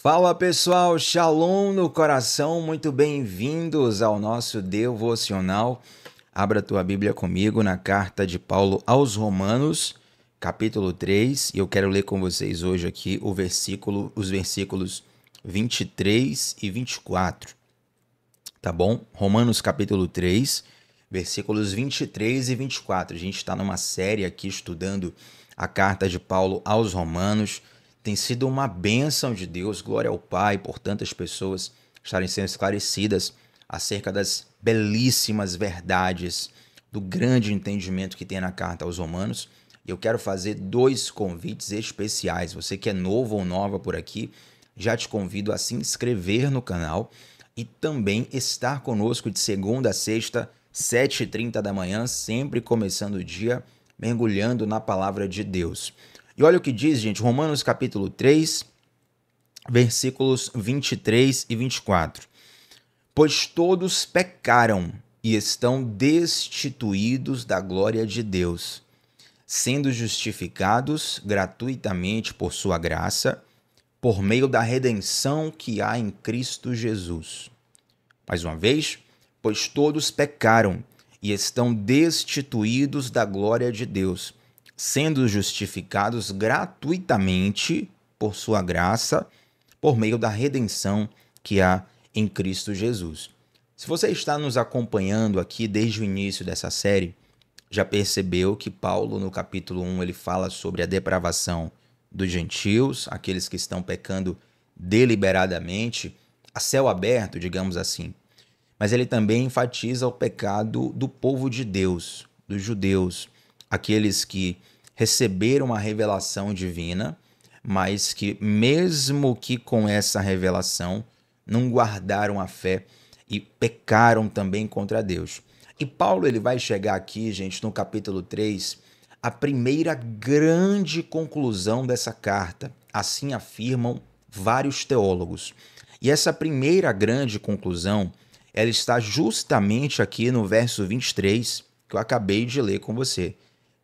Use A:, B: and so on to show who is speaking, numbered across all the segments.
A: Fala pessoal, Shalom no coração, muito bem-vindos ao nosso devocional. Abra tua Bíblia comigo na carta de Paulo aos Romanos, capítulo 3, e eu quero ler com vocês hoje aqui os versículos 23 e 24, tá bom? Romanos capítulo 3, versículos 23 e 24. A gente está numa série aqui estudando a carta de Paulo aos Romanos. Tem sido uma bênção de Deus, glória ao Pai, por tantas pessoas estarem sendo esclarecidas acerca das belíssimas verdades, do grande entendimento que tem na carta aos Romanos. E eu quero fazer dois convites especiais. Você que é novo ou nova por aqui, já te convido a se inscrever no canal e também estar conosco de segunda a sexta, 7h30 da manhã, sempre começando o dia, mergulhando na palavra de Deus. E olha o que diz, gente, Romanos capítulo 3, versículos 23 e 24. Pois todos pecaram e estão destituídos da glória de Deus, sendo justificados gratuitamente por sua graça, por meio da redenção que há em Cristo Jesus. Mais uma vez, pois todos pecaram e estão destituídos da glória de Deus, sendo justificados gratuitamente por sua graça, por meio da redenção que há em Cristo Jesus. Se você está nos acompanhando aqui desde o início dessa série, já percebeu que Paulo, no capítulo 1, ele fala sobre a depravação dos gentios, aqueles que estão pecando deliberadamente, a céu aberto, digamos assim. Mas ele também enfatiza o pecado do povo de Deus, dos judeus, aqueles que receberam a revelação divina, mas que mesmo que com essa revelação não guardaram a fé e pecaram também contra Deus. E Paulo ele vai chegar aqui, gente, no capítulo 3, a primeira grande conclusão dessa carta. Assim afirmam vários teólogos. E essa primeira grande conclusão, ela está justamente aqui no verso 23, que eu acabei de ler com você,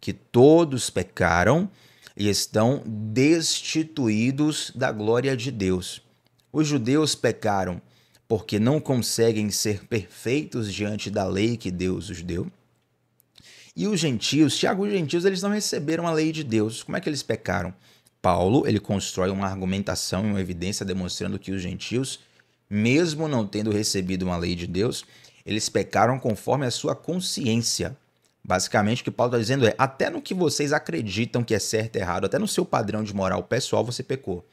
A: que todos pecaram e estão destituídos da glória de Deus. Os judeus pecaram porque não conseguem ser perfeitos diante da lei que Deus os deu. E os gentios, Tiago, os gentios, eles não receberam a lei de Deus. Como é que eles pecaram? Paulo, ele constrói uma argumentação e uma evidência demonstrando que os gentios, mesmo não tendo recebido uma lei de Deus, eles pecaram conforme a sua consciência. Basicamente, o que Paulo está dizendo é, até no que vocês acreditam que é certo e errado, até no seu padrão de moral pessoal, você pecou.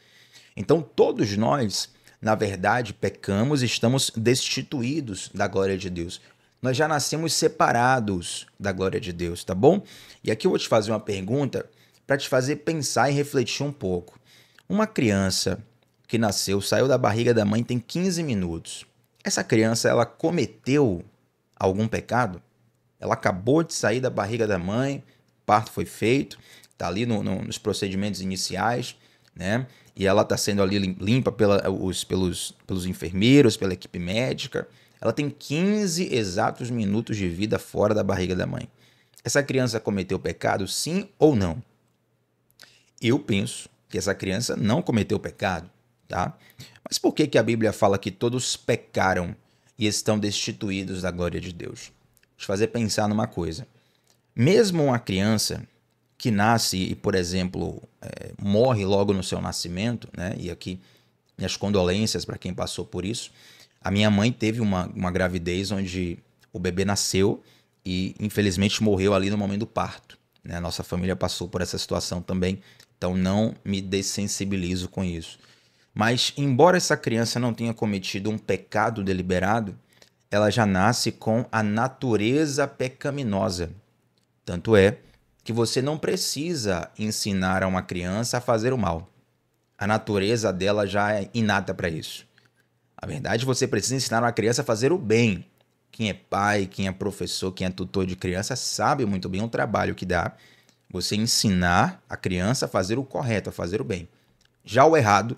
A: Então, todos nós, na verdade, pecamos e estamos destituídos da glória de Deus. Nós já nascemos separados da glória de Deus, tá bom? E aqui eu vou te fazer uma pergunta para te fazer pensar e refletir um pouco. Uma criança que nasceu, saiu da barriga da mãe tem 15 minutos. Essa criança, ela cometeu algum pecado? Ela acabou de sair da barriga da mãe, o parto foi feito, está ali nos procedimentos iniciais, né? E ela está sendo ali limpa pelos enfermeiros, pela equipe médica. Ela tem 15 exatos minutos de vida fora da barriga da mãe. Essa criança cometeu pecado, sim ou não? Eu penso que essa criança não cometeu pecado, tá? Mas por que a Bíblia fala que todos pecaram e estão destituídos da glória de Deus? Te fazer pensar numa coisa. Mesmo uma criança que nasce e, por exemplo, morre logo no seu nascimento, né? E aqui minhas condolências para quem passou por isso. A minha mãe teve uma gravidez onde o bebê nasceu e, infelizmente, morreu ali no momento do parto, né? A nossa família passou por essa situação também, então não me dessensibilizo com isso. Mas, embora essa criança não tenha cometido um pecado deliberado, ela já nasce com a natureza pecaminosa. Tanto é que você não precisa ensinar a uma criança a fazer o mal. A natureza dela já é inata para isso. Na verdade, você precisa ensinar uma criança a fazer o bem. Quem é pai, quem é professor, quem é tutor de criança sabe muito bem o trabalho que dá você ensinar a criança a fazer o correto, a fazer o bem. Já o errado,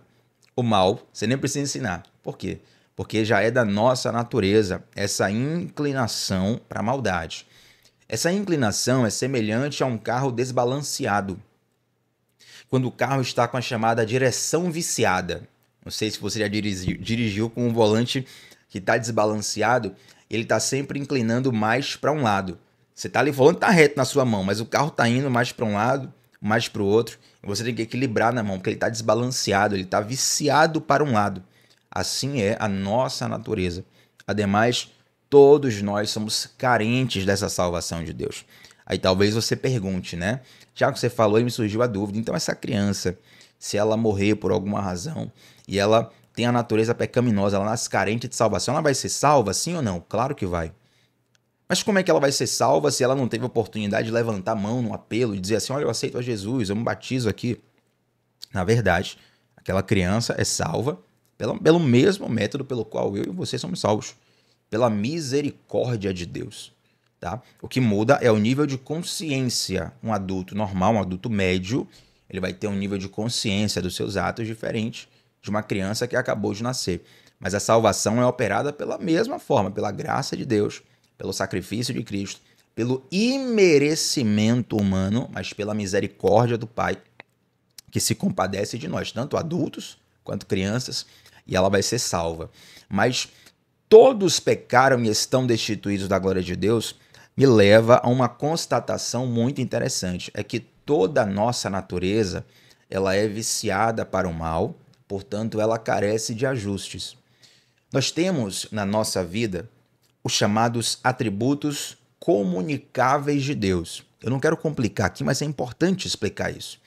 A: o mal, você nem precisa ensinar. Por quê? Porque já é da nossa natureza essa inclinação para a maldade. Essa inclinação é semelhante a um carro desbalanceado. Quando o carro está com a chamada direção viciada, Não sei se você já dirigiu com um volante que está desbalanceado, ele está sempre inclinando mais para um lado. Você está ali, o volante está reto na sua mão, mas o carro está indo mais para um lado, mais para o outro. E você tem que equilibrar na mão, porque ele está desbalanceado, ele está viciado para um lado. Assim é a nossa natureza. Ademais, todos nós somos carentes dessa salvação de Deus. Aí talvez você pergunte, né? Já que você falou, me surgiu a dúvida. Então essa criança, se ela morrer por alguma razão e ela tem a natureza pecaminosa, ela nasce carente de salvação, ela vai ser salva, sim ou não? Claro que vai. Mas como é que ela vai ser salva se ela não teve a oportunidade de levantar a mão no apelo e dizer assim, olha, eu aceito a Jesus, eu me batizo aqui? Na verdade, aquela criança é salva pelo mesmo método pelo qual eu e você somos salvos, pela misericórdia de Deus. Tá? O que muda é o nível de consciência. Um adulto normal, um adulto médio, ele vai ter um nível de consciência dos seus atos diferente de uma criança que acabou de nascer. Mas a salvação é operada pela mesma forma, pela graça de Deus, pelo sacrifício de Cristo, pelo imerecimento humano, mas pela misericórdia do Pai, que se compadece de nós, tanto adultos quanto crianças, e ela vai ser salva. Mas todos pecaram e estão destituídos da glória de Deus, me leva a uma constatação muito interessante, é que toda a nossa natureza, ela é viciada para o mal, portanto, ela carece de ajustes. Nós temos na nossa vida os chamados atributos comunicáveis de Deus. Eu não quero complicar aqui, mas é importante explicar isso.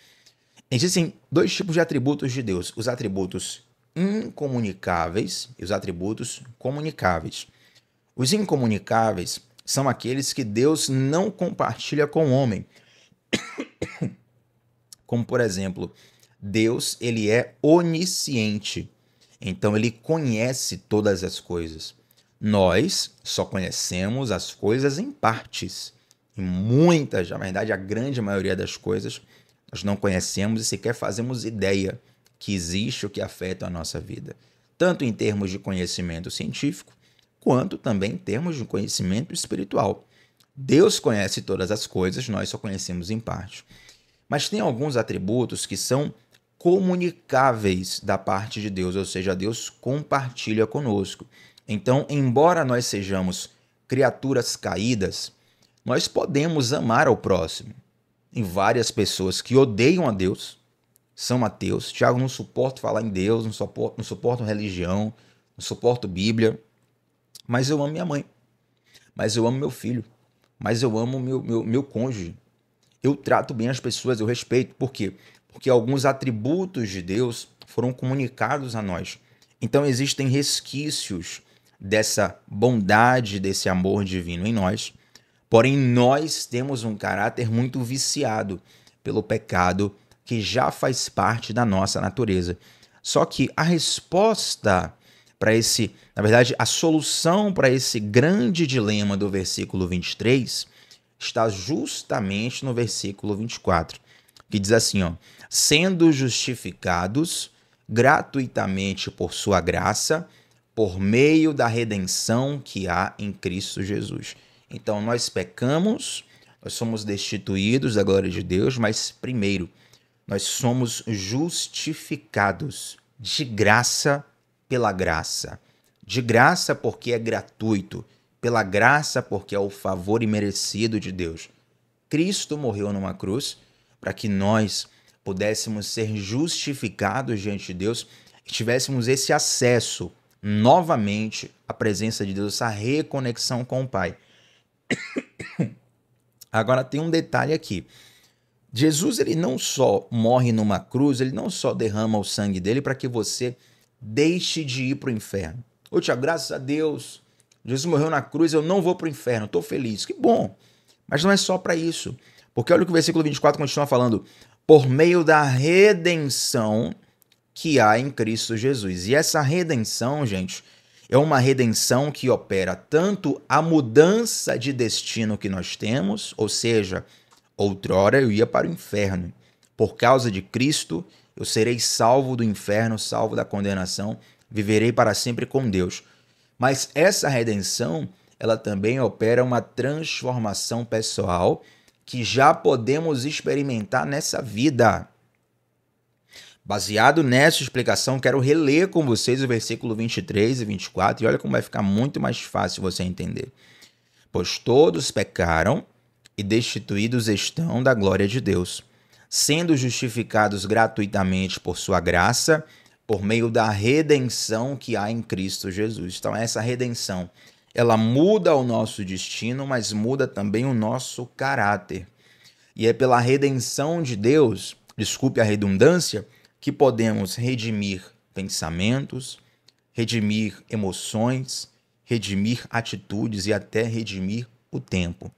A: Existem dois tipos de atributos de Deus: os atributos incomunicáveis e os atributos comunicáveis. Os incomunicáveis são aqueles que Deus não compartilha com o homem. Como, por exemplo, Deus, ele é onisciente. Então, ele conhece todas as coisas. Nós só conhecemos as coisas em partes. E muitas, na verdade, a grande maioria das coisas, nós não conhecemos e sequer fazemos ideia que existe o que afeta a nossa vida. Tanto em termos de conhecimento científico, quanto também em termos de conhecimento espiritual. Deus conhece todas as coisas, nós só conhecemos em parte. Mas tem alguns atributos que são comunicáveis da parte de Deus, ou seja, Deus compartilha conosco. Então, embora nós sejamos criaturas caídas, nós podemos amar ao próximo. Tem várias pessoas que odeiam a Deus, são ateus. Tiago, não suporto falar em Deus, não suporto religião, não suporto Bíblia, mas eu amo minha mãe, mas eu amo meu filho, mas eu amo meu cônjuge. Eu trato bem as pessoas, eu respeito. Por quê? Porque alguns atributos de Deus foram comunicados a nós. Então existem resquícios dessa bondade, desse amor divino em nós. Porém, nós temos um caráter muito viciado pelo pecado que já faz parte da nossa natureza. Só que a resposta para esse, na verdade, a solução para esse grande dilema do versículo 23 está justamente no versículo 24, que diz assim, ó: sendo justificados gratuitamente por sua graça, por meio da redenção que há em Cristo Jesus. Então, nós pecamos, nós somos destituídos da glória de Deus, mas primeiro, nós somos justificados de graça pela graça. De graça porque é gratuito, pela graça porque é o favor imerecido de Deus. Cristo morreu numa cruz para que nós pudéssemos ser justificados diante de Deus e tivéssemos esse acesso novamente à presença de Deus, essa reconexão com o Pai. Agora tem um detalhe aqui. Jesus, ele não só morre numa cruz, ele não só derrama o sangue dele para que você deixe de ir para o inferno. Ô Tiago, graças a Deus, Jesus morreu na cruz, eu não vou para o inferno, estou feliz. Que bom, mas não é só para isso. Porque olha o que o versículo 24 continua falando: por meio da redenção que há em Cristo Jesus. E essa redenção, gente, é uma redenção que opera tanto a mudança de destino que nós temos, ou seja, outrora eu ia para o inferno. Por causa de Cristo, eu serei salvo do inferno, salvo da condenação, viverei para sempre com Deus. Mas essa redenção, ela também opera uma transformação pessoal que já podemos experimentar nessa vida. Baseado nessa explicação, quero reler com vocês o versículo 23 e 24 e olha como vai ficar muito mais fácil você entender. Pois todos pecaram e destituídos estão da glória de Deus, sendo justificados gratuitamente por sua graça, por meio da redenção que há em Cristo Jesus. Então, essa redenção, ela muda o nosso destino, mas muda também o nosso caráter. E é pela redenção de Deus, desculpe a redundância, que podemos redimir pensamentos, redimir emoções, redimir atitudes e até redimir o tempo.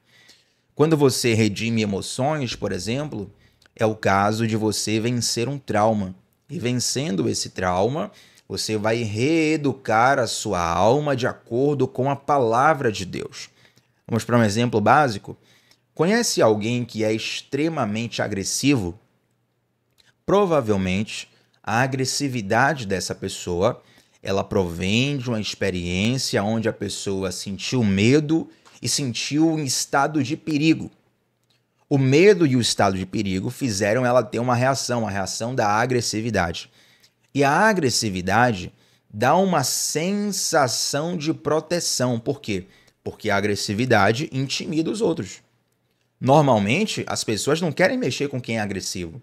A: Quando você redime emoções, por exemplo, é o caso de você vencer um trauma. E vencendo esse trauma, você vai reeducar a sua alma de acordo com a palavra de Deus. Vamos para um exemplo básico? Conhece alguém que é extremamente agressivo? Provavelmente, a agressividade dessa pessoa, ela provém de uma experiência onde a pessoa sentiu medo e sentiu um estado de perigo. O medo e o estado de perigo fizeram ela ter uma reação da agressividade. E a agressividade dá uma sensação de proteção. Por quê? Porque a agressividade intimida os outros. Normalmente, as pessoas não querem mexer com quem é agressivo.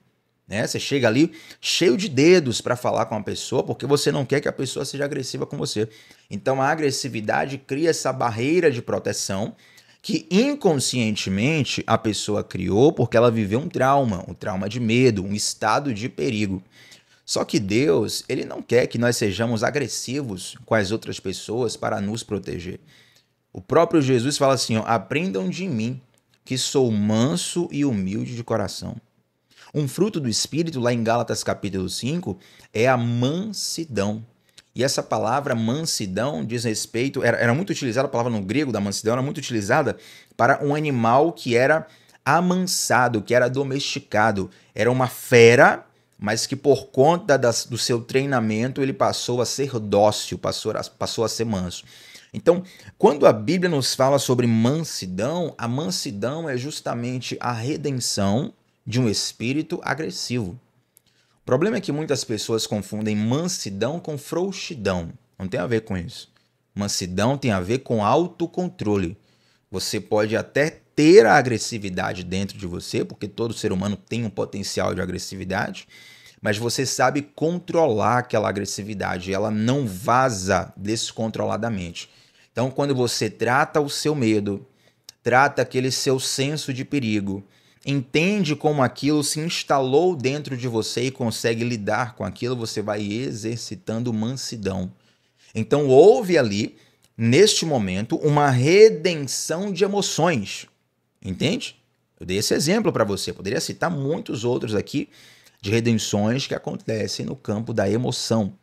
A: Né? Você chega ali cheio de dedos para falar com a pessoa porque você não quer que a pessoa seja agressiva com você. Então, a agressividade cria essa barreira de proteção que inconscientemente a pessoa criou porque ela viveu um trauma de medo, um estado de perigo. Só que Deus, ele não quer que nós sejamos agressivos com as outras pessoas para nos proteger. O próprio Jesus fala assim, ó, aprendam de mim, que sou manso e humilde de coração. Um fruto do Espírito, lá em Gálatas capítulo 5, é a mansidão. E essa palavra mansidão diz respeito, era muito utilizada, a palavra no grego da mansidão era muito utilizada para um animal que era amansado, que era domesticado. Era uma fera, mas que por conta do seu treinamento ele passou a ser dócil, passou a ser manso. Então, quando a Bíblia nos fala sobre mansidão, a mansidão é justamente a redenção de um espírito agressivo. O problema é que muitas pessoas confundem mansidão com frouxidão. Não tem a ver com isso. Mansidão tem a ver com autocontrole. Você pode até ter a agressividade dentro de você, porque todo ser humano tem um potencial de agressividade, mas você sabe controlar aquela agressividade, ela não vaza descontroladamente. Então, quando você trata o seu medo, trata aquele seu senso de perigo, entende como aquilo se instalou dentro de você e consegue lidar com aquilo, você vai exercitando mansidão. Então, houve ali, neste momento, uma redenção de emoções. Entende? Eu dei esse exemplo para você. Poderia citar muitos outros aqui de redenções que acontecem no campo da emoção.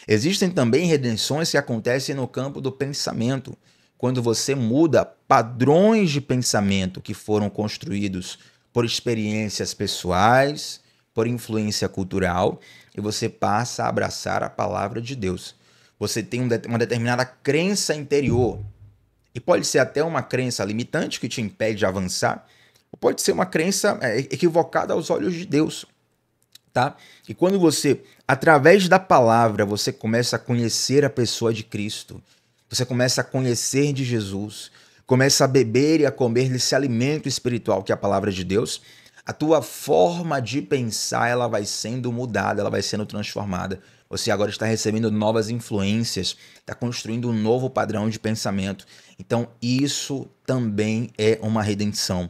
A: Existem também redenções que acontecem no campo do pensamento, quando você muda padrões de pensamento que foram construídos por experiências pessoais, por influência cultural, e você passa a abraçar a palavra de Deus. Você tem uma determinada crença interior, e pode ser até uma crença limitante que te impede de avançar, ou pode ser uma crença equivocada aos olhos de Deus. Tá? E quando você, através da palavra, você começa a conhecer a pessoa de Cristo, você começa a conhecer de Jesus, começa a beber e a comer desse alimento espiritual que é a palavra de Deus, a tua forma de pensar ela vai sendo mudada, ela vai sendo transformada. Você agora está recebendo novas influências, está construindo um novo padrão de pensamento. Então isso também é uma redenção.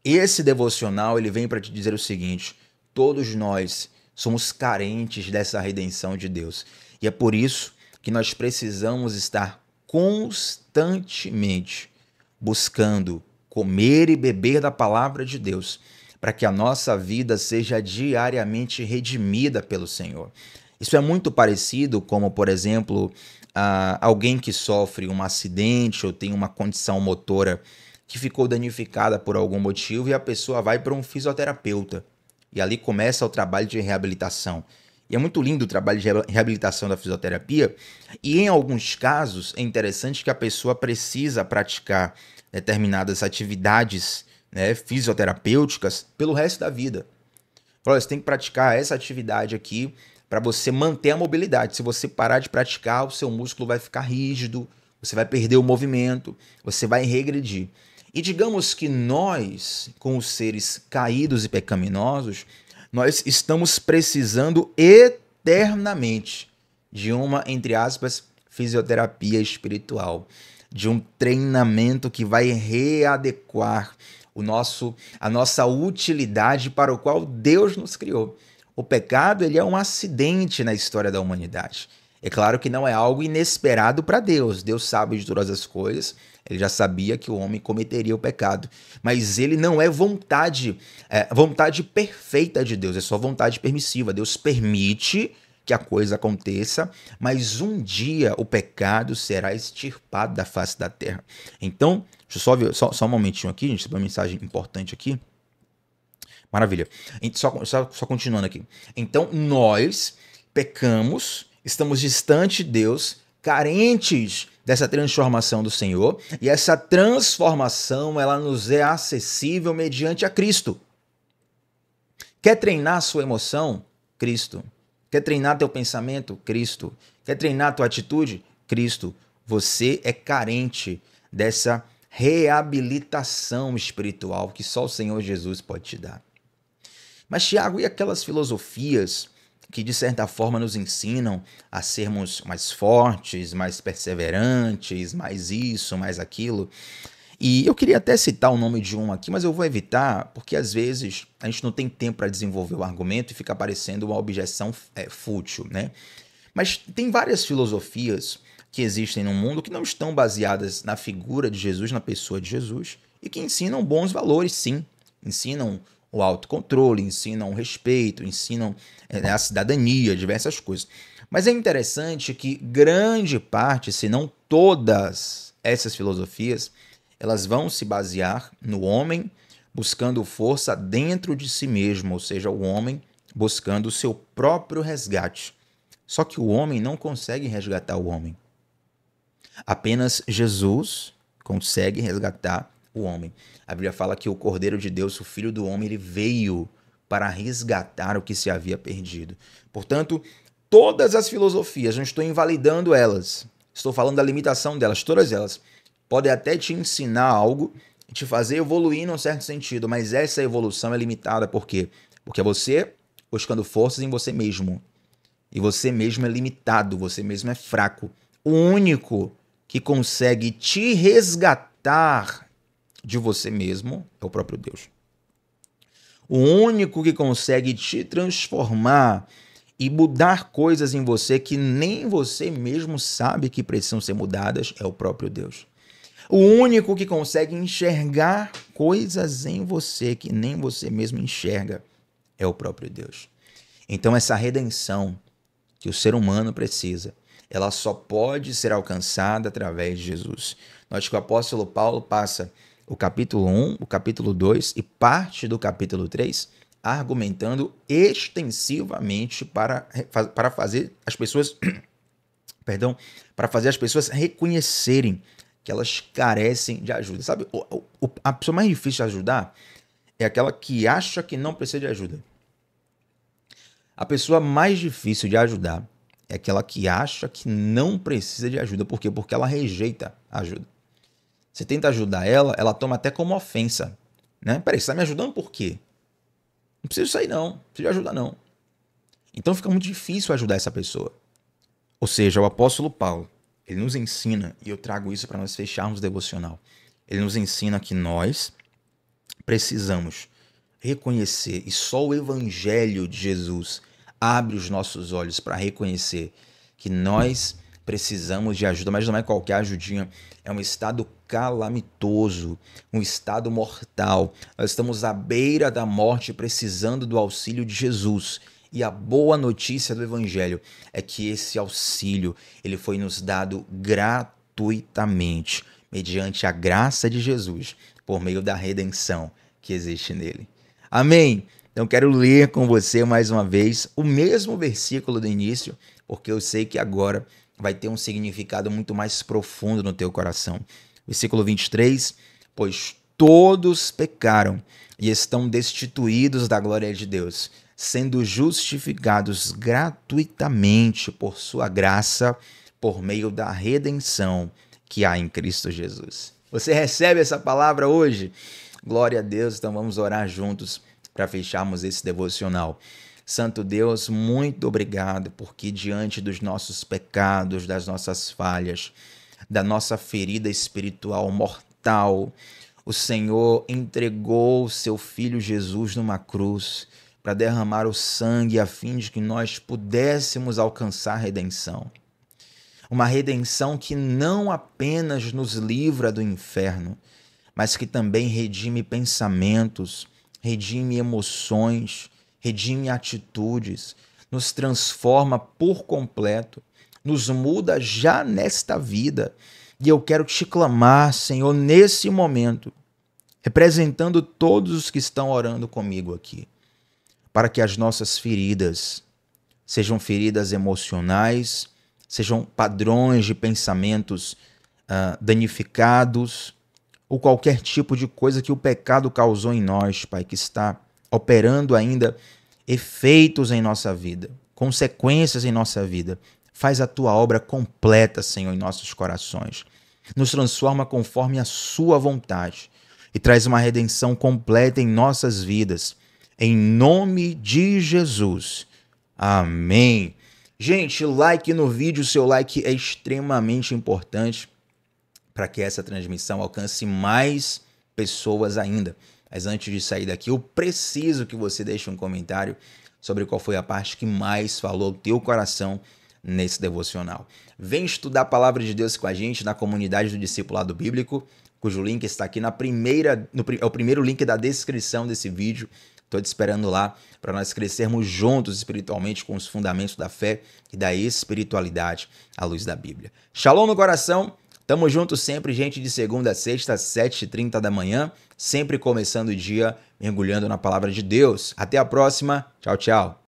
A: Esse devocional ele vem para te dizer o seguinte: todos nós somos carentes dessa redenção de Deus. E é por isso que nós precisamos estar constantemente buscando comer e beber da palavra de Deus, para que a nossa vida seja diariamente redimida pelo Senhor. Isso é muito parecido como, por exemplo, alguém que sofre um acidente ou tem uma condição motora que ficou danificada por algum motivo e a pessoa vai para um fisioterapeuta. E ali começa o trabalho de reabilitação. E é muito lindo o trabalho de reabilitação da fisioterapia. E em alguns casos é interessante que a pessoa precisa praticar determinadas atividades, né, fisioterapêuticas pelo resto da vida. Olha, você tem que praticar essa atividade aqui para você manter a mobilidade. Se você parar de praticar, o seu músculo vai ficar rígido, você vai perder o movimento, você vai regredir. E digamos que nós, com os seres caídos e pecaminosos, nós estamos precisando eternamente de uma, entre aspas, fisioterapia espiritual, de um treinamento que vai readequar a nossa utilidade para o qual Deus nos criou. O pecado, ele é um acidente na história da humanidade. É claro que não é algo inesperado para Deus. Deus sabe de todas as coisas. Ele já sabia que o homem cometeria o pecado. Mas ele não é vontade perfeita de Deus. É só vontade permissiva. Deus permite que a coisa aconteça, mas um dia o pecado será extirpado da face da terra. Então, deixa eu só ver, só um momentinho aqui, gente, uma mensagem importante aqui. Maravilha. Só continuando aqui. Então, nós pecamos, estamos distantes de Deus, carentes dessa transformação do Senhor, e essa transformação, ela nos é acessível mediante a Cristo. Quer treinar a sua emoção? Cristo. Quer treinar teu pensamento? Cristo. Quer treinar tua atitude? Cristo. Você é carente dessa reabilitação espiritual que só o Senhor Jesus pode te dar. Mas, Tiago, e aquelas filosofias que, de certa forma, nos ensinam a sermos mais fortes, mais perseverantes, mais isso, mais aquilo? E eu queria até citar o nome de um aqui, mas eu vou evitar, porque às vezes a gente não tem tempo para desenvolver o argumento e fica parecendo uma objeção fútil, né? Mas tem várias filosofias que existem no mundo que não estão baseadas na figura de Jesus, na pessoa de Jesus, e que ensinam bons valores, sim. Ensinam o autocontrole, ensinam o respeito, ensinam a cidadania, diversas coisas. Mas é interessante que grande parte, se não todas essas filosofias, elas vão se basear no homem buscando força dentro de si mesmo, ou seja, o homem buscando o seu próprio resgate. Só que o homem não consegue resgatar o homem. Apenas Jesus consegue resgatar o homem. A Bíblia fala que o Cordeiro de Deus, o Filho do Homem, ele veio para resgatar o que se havia perdido. Portanto, todas as filosofias, não estou invalidando elas, estou falando da limitação delas, todas elas podem até te ensinar algo, te fazer evoluir num certo sentido, mas essa evolução é limitada. Por quê? Porque é você buscando forças em você mesmo. E você mesmo é limitado, você mesmo é fraco. O único que consegue te resgatar de você mesmo é o próprio Deus. O único que consegue te transformar e mudar coisas em você que nem você mesmo sabe que precisam ser mudadas é o próprio Deus. O único que consegue enxergar coisas em você que nem você mesmo enxerga é o próprio Deus. Então essa redenção que o ser humano precisa, ela só pode ser alcançada através de Jesus. Note que o apóstolo Paulo passa o capítulo 1, o capítulo 2 e parte do capítulo 3 argumentando extensivamente para fazer as pessoas para fazer as pessoas reconhecerem que elas carecem de ajuda. Sabe, a pessoa mais difícil de ajudar é aquela que acha que não precisa de ajuda. A pessoa mais difícil de ajudar é aquela que acha que não precisa de ajuda. Por quê? Porque ela rejeita a ajuda. Você tenta ajudar ela, ela toma até como ofensa. Né? Peraí, você está me ajudando por quê? Não preciso sair não, não preciso de ajudar não. Então fica muito difícil ajudar essa pessoa. Ou seja, o apóstolo Paulo, ele nos ensina, e eu trago isso para nós fecharmos o devocional, ele nos ensina que nós precisamos reconhecer, e só o evangelho de Jesus abre os nossos olhos para reconhecer que nós precisamos de ajuda, mas não é qualquer ajudinha, é um estado calamitoso, um estado mortal. Nós estamos à beira da morte precisando do auxílio de Jesus. E a boa notícia do Evangelho é que esse auxílio ele foi nos dado gratuitamente, mediante a graça de Jesus, por meio da redenção que existe nele. Amém? Então quero ler com você mais uma vez o mesmo versículo do início, porque eu sei que agora vai ter um significado muito mais profundo no teu coração. Versículo 23, pois todos pecaram e estão destituídos da glória de Deus, sendo justificados gratuitamente por sua graça, por meio da redenção que há em Cristo Jesus. Você recebe essa palavra hoje? Glória a Deus, então vamos orar juntos para fecharmos esse devocional. Santo Deus, muito obrigado, porque diante dos nossos pecados, das nossas falhas, da nossa ferida espiritual mortal, o Senhor entregou o seu Filho Jesus numa cruz para derramar o sangue a fim de que nós pudéssemos alcançar a redenção. Uma redenção que não apenas nos livra do inferno, mas que também redime pensamentos, redime emoções, redime atitudes, nos transforma por completo, nos muda já nesta vida. E eu quero te clamar, Senhor, nesse momento, representando todos os que estão orando comigo aqui, para que as nossas feridas sejam feridas emocionais, sejam padrões de pensamentos danificados, ou qualquer tipo de coisa que o pecado causou em nós, Pai, que está operando ainda efeitos em nossa vida, consequências em nossa vida. Faz a tua obra completa, Senhor, em nossos corações. Nos transforma conforme a sua vontade e traz uma redenção completa em nossas vidas. Em nome de Jesus. Amém. Gente, like no vídeo, seu like é extremamente importante para que essa transmissão alcance mais pessoas ainda. Mas antes de sair daqui, eu preciso que você deixe um comentário sobre qual foi a parte que mais falou o teu coração nesse devocional. Vem estudar a palavra de Deus com a gente na comunidade do Discipulado Bíblico, cujo link está aqui é o primeiro link da descrição desse vídeo. Estou te esperando lá para nós crescermos juntos espiritualmente com os fundamentos da fé e da espiritualidade à luz da Bíblia. Shalom no coração, tamo junto sempre, gente, de segunda a sexta, às 7h30 da manhã, sempre começando o dia mergulhando na palavra de Deus. Até a próxima, tchau, tchau.